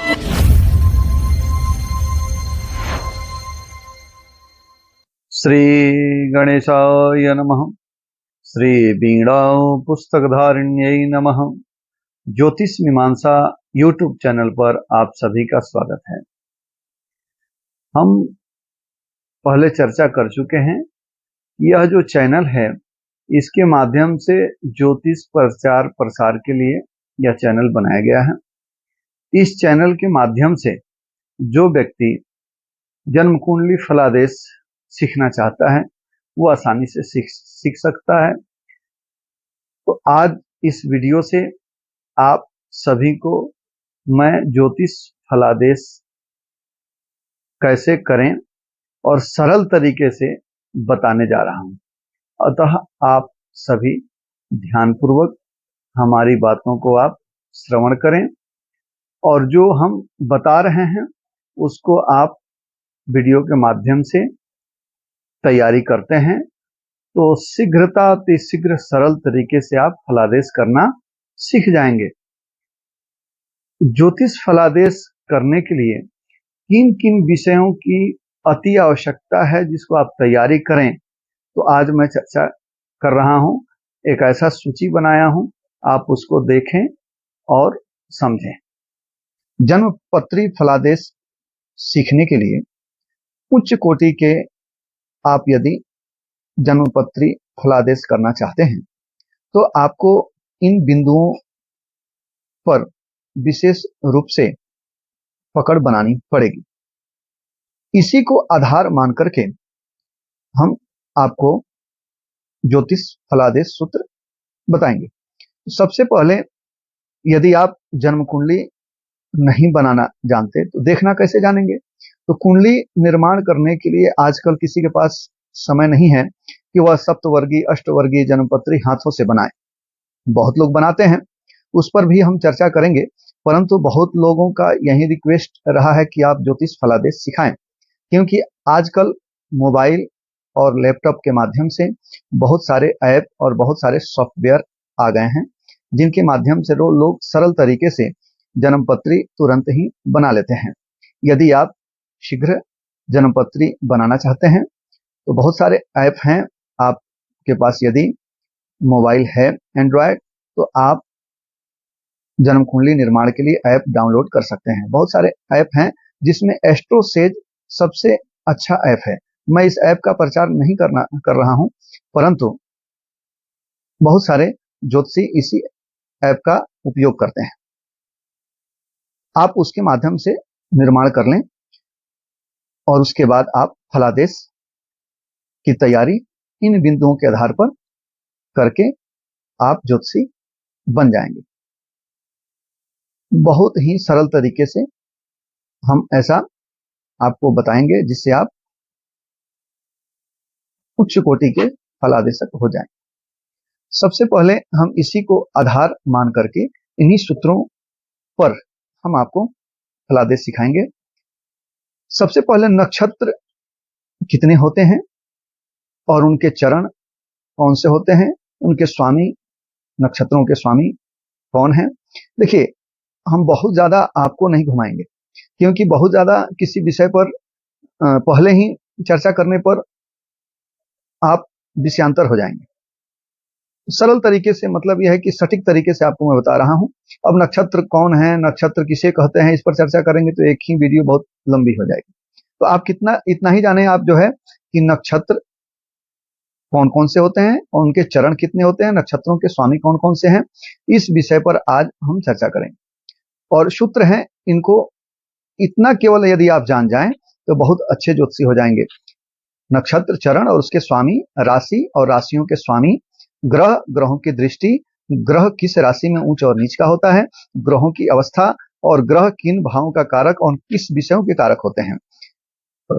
श्री गणेशाय नमः। श्री बीणा पुस्तकधारिण्यै नमः। ज्योतिष मीमांसा यूट्यूब चैनल पर आप सभी का स्वागत है। हम पहले चर्चा कर चुके हैं। यह जो चैनल है, इसके माध्यम से ज्योतिष प्रचार प्रसार के लिए यह चैनल बनाया गया है। इस चैनल के माध्यम से जो व्यक्ति जन्म कुंडली फलादेश सीखना चाहता है, वो आसानी से सीख सकता है। तो आज इस वीडियो से आप सभी को मैं ज्योतिष फलादेश कैसे करें और सरल तरीके से बताने जा रहा हूं। अतः आप सभी ध्यानपूर्वक हमारी बातों को आप श्रवण करें और जो हम बता रहे हैं उसको आप वीडियो के माध्यम से तैयारी करते हैं तो शीघ्र सरल तरीके से आप फलादेश करना सीख जाएंगे। ज्योतिष फलादेश करने के लिए किन किन विषयों की अति आवश्यकता है जिसको आप तैयारी करें, तो आज मैं चर्चा कर रहा हूं। एक ऐसा सूची बनाया हूं, आप उसको देखें और समझें। जन्मपत्री फलादेश सीखने के लिए उच्च कोटि के आप यदि जन्मपत्री फलादेश करना चाहते हैं तो आपको इन बिंदुओं पर विशेष रूप से पकड़ बनानी पड़ेगी। इसी को आधार मान करके हम आपको ज्योतिष फलादेश सूत्र बताएंगे। सबसे पहले यदि आप जन्म कुंडली नहीं बनाना जानते तो देखना कैसे जानेंगे। तो कुंडली निर्माण करने के लिए आजकल किसी के पास समय नहीं है कि वह सप्तवर्गीय अष्टवर्गीय जन्मपत्री हाथों से बनाए। बहुत लोग बनाते हैं, उस पर भी हम चर्चा करेंगे, परंतु बहुत लोगों का यही रिक्वेस्ट रहा है कि आप ज्योतिष फलादेश सिखाएं, क्योंकि आजकल मोबाइल और लैपटॉप के माध्यम से बहुत सारे ऐप और बहुत सारे सॉफ्टवेयर आ गए हैं जिनके माध्यम से लोग सरल तरीके से जन्मपत्री तुरंत ही बना लेते हैं। यदि आप शीघ्र जन्मपत्री बनाना चाहते हैं तो बहुत सारे ऐप हैं। आपके पास यदि मोबाइल है एंड्रॉयड तो आप जन्म कुंडली निर्माण के लिए ऐप डाउनलोड कर सकते हैं। बहुत सारे ऐप हैं जिसमें एस्ट्रोसेज सबसे अच्छा ऐप है। मैं इस ऐप का प्रचार नहीं कर रहा हूं, परंतु बहुत सारे ज्योतिषी इसी ऐप का उपयोग करते हैं। आप उसके माध्यम से निर्माण कर लें और उसके बाद आप फलादेश की तैयारी इन बिंदुओं के आधार पर करके आप ज्योतिषी बन जाएंगे। बहुत ही सरल तरीके से हम ऐसा आपको बताएंगे जिससे आप उच्च कोटि के फलादेशक हो जाएं। सबसे पहले हम इसी को आधार मान करके इन्हीं सूत्रों पर हम आपको फलादेश सिखाएंगे। सबसे पहले नक्षत्र कितने होते हैं और उनके चरण कौन से होते हैं, उनके स्वामी, नक्षत्रों के स्वामी कौन हैं। देखिए, हम बहुत ज्यादा आपको नहीं घुमाएंगे, क्योंकि बहुत ज्यादा किसी विषय पर पहले ही चर्चा करने पर आप विषयांतर हो जाएंगे। सरल तरीके से मतलब यह है कि सटीक तरीके से आपको मैं बता रहा हूं। अब नक्षत्र कौन है, नक्षत्र किसे कहते हैं, इस पर चर्चा करेंगे तो एक ही वीडियो बहुत लंबी हो जाएगी। तो आप इतना ही जाने आप जो है कि नक्षत्र कौन कौन से होते हैं और उनके चरण कितने होते हैं, नक्षत्रों के स्वामी कौन कौन से हैं, इस विषय पर आज हम चर्चा करेंगे। और सूत्र हैं, इनको इतना केवल यदि आप जान जाएं तो बहुत अच्छे ज्योतिषी हो जाएंगे। नक्षत्र, चरण और उसके स्वामी, राशि और राशियों के स्वामी, ग्रह, ग्रहों की दृष्टि, ग्रह किस राशि में उच्च और नीच का होता है, ग्रहों की अवस्था और ग्रह किन भावों का कारक और किस विषयों के कारक होते हैं।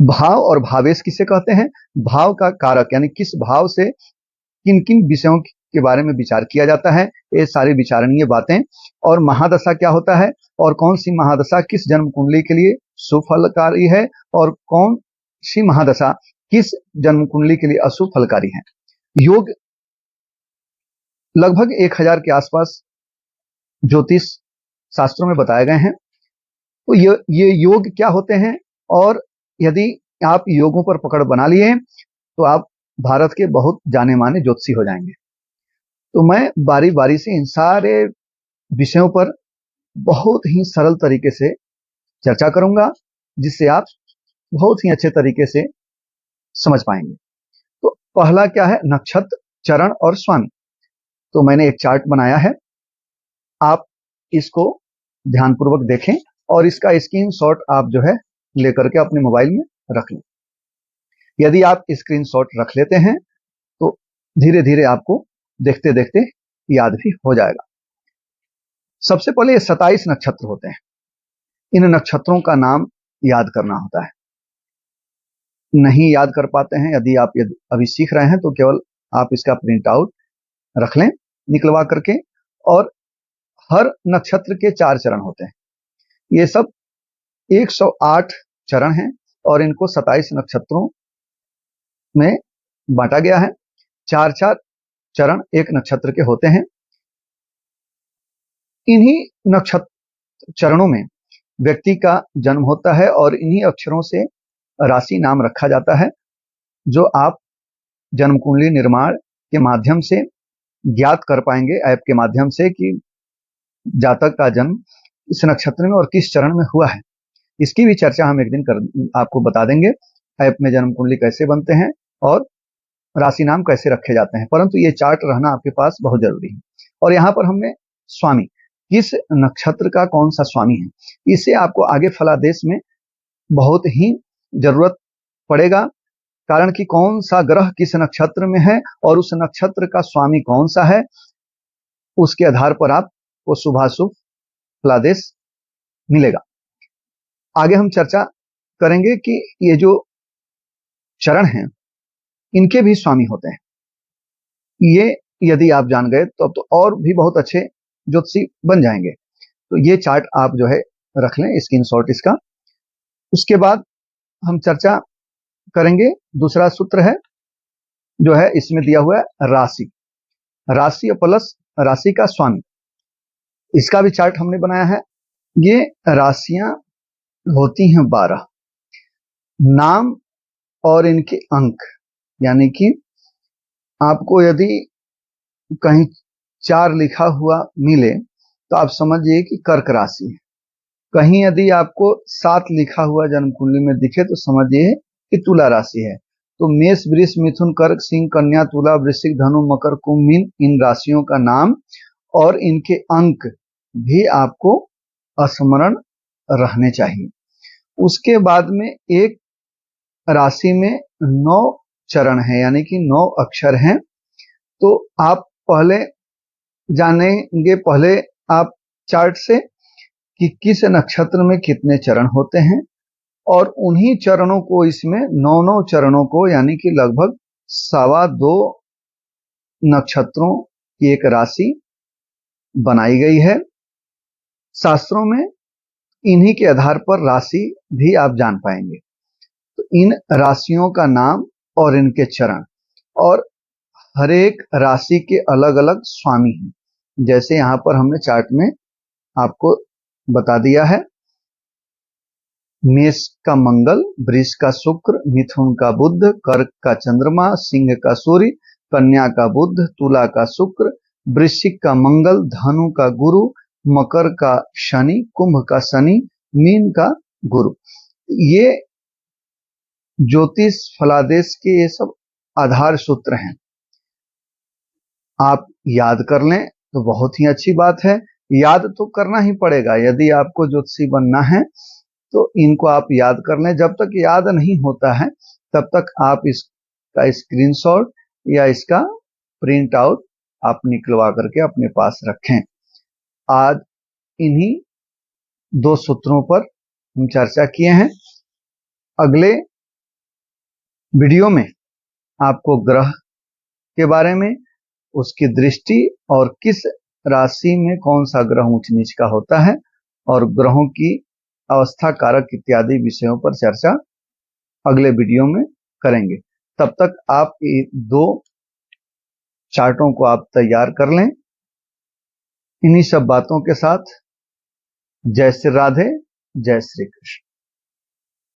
भाव और भावेश किसे कहते हैं, भाव का कारक यानी किस भाव से किन किन विषयों के बारे में विचार किया जाता है, ये सारी विचारणीय बातें। और महादशा क्या होता है और कौन सी महादशा किस जन्म कुंडली के लिए सुफलकारी है और कौन सी महादशा किस जन्म कुंडली के लिए अशुभ फलकारी है। योग लगभग 1000 के आसपास ज्योतिष शास्त्रों में बताए गए हैं। तो ये योग क्या होते हैं, और यदि आप योगों पर पकड़ बना लिए तो आप भारत के बहुत जाने माने ज्योतिषी हो जाएंगे। तो मैं बारी बारी से इन सारे विषयों पर बहुत ही सरल तरीके से चर्चा करूंगा, जिससे आप बहुत ही अच्छे तरीके से समझ पाएंगे। तो पहला क्या है, नक्षत्र, चरण और स्वामी। तो मैंने एक चार्ट बनाया है, आप इसको ध्यानपूर्वक देखें और इसका स्क्रीनशॉट आप जो है लेकर के अपने मोबाइल में रख लें। यदि आप स्क्रीनशॉट रख लेते हैं तो धीरे धीरे आपको देखते देखते याद भी हो जाएगा। सबसे पहले ये 27 नक्षत्र होते हैं। इन नक्षत्रों का नाम याद करना होता है। नहीं याद कर पाते हैं, यदि आप अभी सीख रहे हैं तो केवल आप इसका प्रिंट आउट रख लें निकलवा करके। और हर नक्षत्र के 4 चरण होते हैं। ये सब 108 चरण हैं और इनको 27 नक्षत्रों में बांटा गया है। 4-4 चरण एक नक्षत्र के होते हैं। इन्हीं नक्षत्र चरणों में व्यक्ति का जन्म होता है और इन्हीं अक्षरों से राशि नाम रखा जाता है, जो आप जन्म कुंडली निर्माण के माध्यम से ज्ञात कर पाएंगे ऐप के माध्यम से कि जातक का जन्म इस नक्षत्र में और किस चरण में हुआ है। इसकी भी चर्चा हम एक दिन आपको बता देंगे, ऐप में जन्म कुंडली कैसे बनते हैं और राशि नाम कैसे रखे जाते हैं। परंतु ये चार्ट रहना आपके पास बहुत जरूरी है। और यहाँ पर हमने स्वामी, किस नक्षत्र का कौन सा स्वामी है, इसे आपको आगे फलादेश में बहुत ही जरूरत पड़ेगा। कारण कि कौन सा ग्रह किस नक्षत्र में है और उस नक्षत्र का स्वामी कौन सा है, उसके आधार पर आपको शुभाशुभ फलादेश मिलेगा। आगे हम चर्चा करेंगे कि ये जो चरण हैं इनके भी स्वामी होते हैं। ये यदि आप जान गए तो अब तो और भी बहुत अच्छे ज्योतिषी बन जाएंगे। तो ये चार्ट आप जो है रख लें, स्क्रीनशॉट इसका। उसके बाद हम चर्चा करेंगे, दूसरा सूत्र है जो है इसमें दिया हुआ है राशि, राशि प्लस राशि का स्वामी। इसका भी चार्ट हमने बनाया है। ये राशियां होती हैं 12, नाम और इनके अंक, यानी कि आपको यदि कहीं 4 लिखा हुआ मिले तो आप समझिए कि कर्क राशि है। कहीं यदि आपको 7 लिखा हुआ जन्म कुंडली में दिखे तो समझिए कि तुला राशि है। तो मेष, वृष, मिथुन, कर्क, सिंह, कन्या, तुला, वृश्चिक, धनु, मकर, कुंभ, मीन, इन राशियों का नाम और इनके अंक भी आपको स्मरण रहने चाहिए। उसके बाद में एक राशि में 9 चरण है, यानी कि 9 अक्षर हैं। तो आप पहले जानेंगे, पहले आप चार्ट से, कि किस नक्षत्र में कितने चरण होते हैं और उन्हीं चरणों को इसमें 9 चरणों को, यानी कि लगभग 2.25 नक्षत्रों की एक राशि बनाई गई है। शास्त्रों में इन्हीं के आधार पर राशि भी आप जान पाएंगे। तो इन राशियों का नाम और इनके चरण और हर एक राशि के अलग अलग स्वामी हैं, जैसे यहाँ पर हमने चार्ट में आपको बता दिया है। मेष का मंगल, वृष का शुक्र, मिथुन का बुध, कर्क का चंद्रमा, सिंह का सूर्य, कन्या का बुध, तुला का शुक्र, वृश्चिक का मंगल, धनु का गुरु, मकर का शनि, कुंभ का शनि, मीन का गुरु। ये ज्योतिष फलादेश के ये सब आधार सूत्र हैं। आप याद कर लें तो बहुत ही अच्छी बात है। याद तो करना ही पड़ेगा, यदि आपको ज्योतिषी बनना है तो इनको आप याद कर लें। जब तक याद नहीं होता है तब तक आप इसका स्क्रीनशॉट या इसका प्रिंट आउट आप निकलवा करके अपने पास रखें। आज इन्हीं 2 सूत्रों पर हम चर्चा किए हैं। अगले वीडियो में आपको ग्रह के बारे में, उसकी दृष्टि और किस राशि में कौन सा ग्रह ऊंच नीच का होता है और ग्रहों की अवस्था कारक इत्यादि विषयों पर चर्चा अगले वीडियो में करेंगे। तब तक आप ये 2 चार्टों को आप तैयार कर लें। इन्हीं सब बातों के साथ जय श्री राधे, जय श्री कृष्ण।